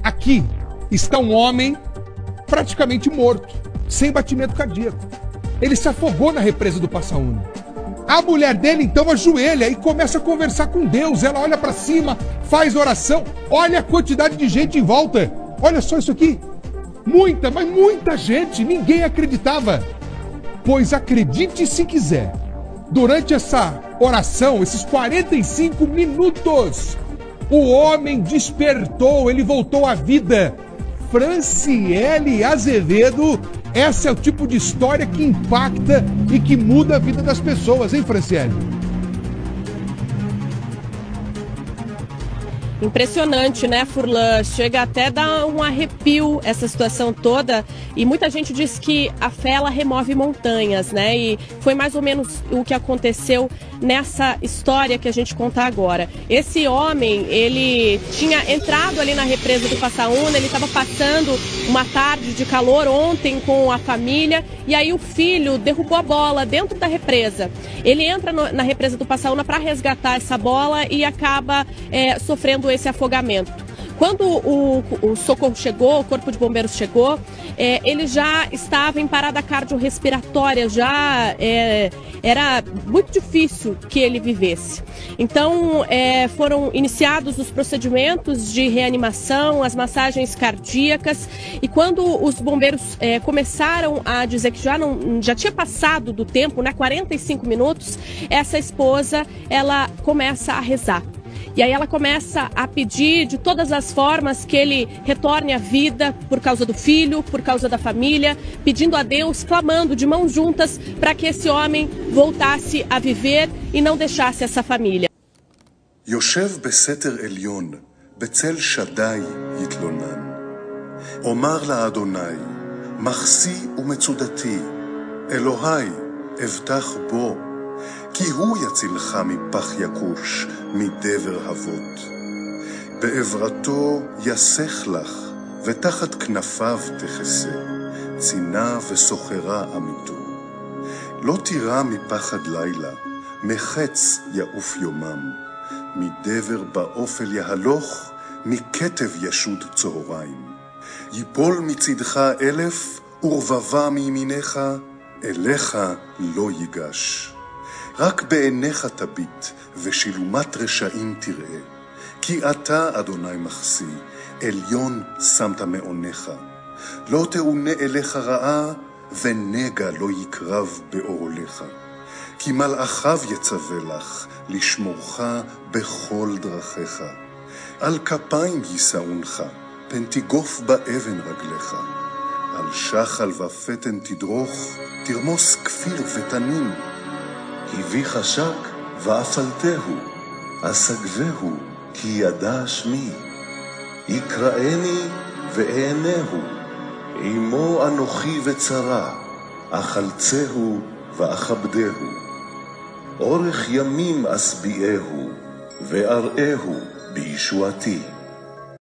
Aqui está um homem praticamente morto, sem batimento cardíaco. Ele se afogou na represa do Passaúna. A mulher dele então ajoelha e começa a conversar com Deus. Ela olha para cima, faz oração. Olha a quantidade de gente em volta. Olha só isso aqui. Muita, mas muita gente. Ninguém acreditava. Pois acredite se quiser, durante essa oração, esses 45 minutos, o homem despertou, ele voltou à vida. Franciele Azevedo, esse é o tipo de história que impacta e que muda a vida das pessoas, hein, Franciele? Impressionante, né, Furlan? Chega até a dar um arrepio essa situação toda. E muita gente diz que a fé, ela remove montanhas, né? E foi mais ou menos o que aconteceu nessa história que a gente conta agora. Esse homem, ele tinha entrado ali na represa do Passaúna, ele estava passando uma tarde de calor ontem com a família, e aí o filho derrubou a bola dentro da represa. Ele entra na represa do Passaúna para resgatar essa bola e acaba sofrendo esse afogamento. Quando o socorro chegou, o corpo de bombeiros chegou, ele já estava em parada cardiorrespiratória, já era muito difícil que ele vivesse. Então, foram iniciados os procedimentos de reanimação, as massagens cardíacas, e quando os bombeiros começaram a dizer que já tinha passado do tempo, né, 45 minutos, essa esposa, ela começa a rezar. E aí ela começa a pedir de todas as formas que ele retorne à vida por causa do filho, por causa da família, pedindo a Deus, clamando de mãos juntas para que esse homem voltasse a viver e não deixasse essa família. יושב בסתר עליון, בצל שדי יתלונן. אומר לאדוני, מחסי ומצודתי, אלוהי אבטח בו, כי הוא יצילך מפח יקוש, מדבר הבות. בעברתו יסך לך, ותחת כנפיו תחסה, צינה וסוחרה עמיתו. לא תירא מפחד לילה, מחץ יעוף יומם, מדבר באופל יהלוך, מכתב ישוד צהריים. ייפול מצדך 1000 ורבבה מימינך, אליך לא ייגש. רק בעיניך תביט, ושילומת רשעים תראה. כי אתה, אדוני מחסי, עליון שמת מעונך. לא תאונה אליך רעה, ונגע לא יקרב באוהליך. כי מלאכיו יצווה לך, לשמורך בכל דרכיך. על כפיים יישאונך, פן תיגוף באבן רגליך. על שחל ופתן תדרוך, תרמוס כפיר ותנין. הביא חשק ואפלתהו, אסגבהו, כי ידע שמי. יקראני ואענהו, עמו אנוכי וצרה, אחלצהו ואכבדהו. אורך ימים אשביעהו, ואראהו בישועתי.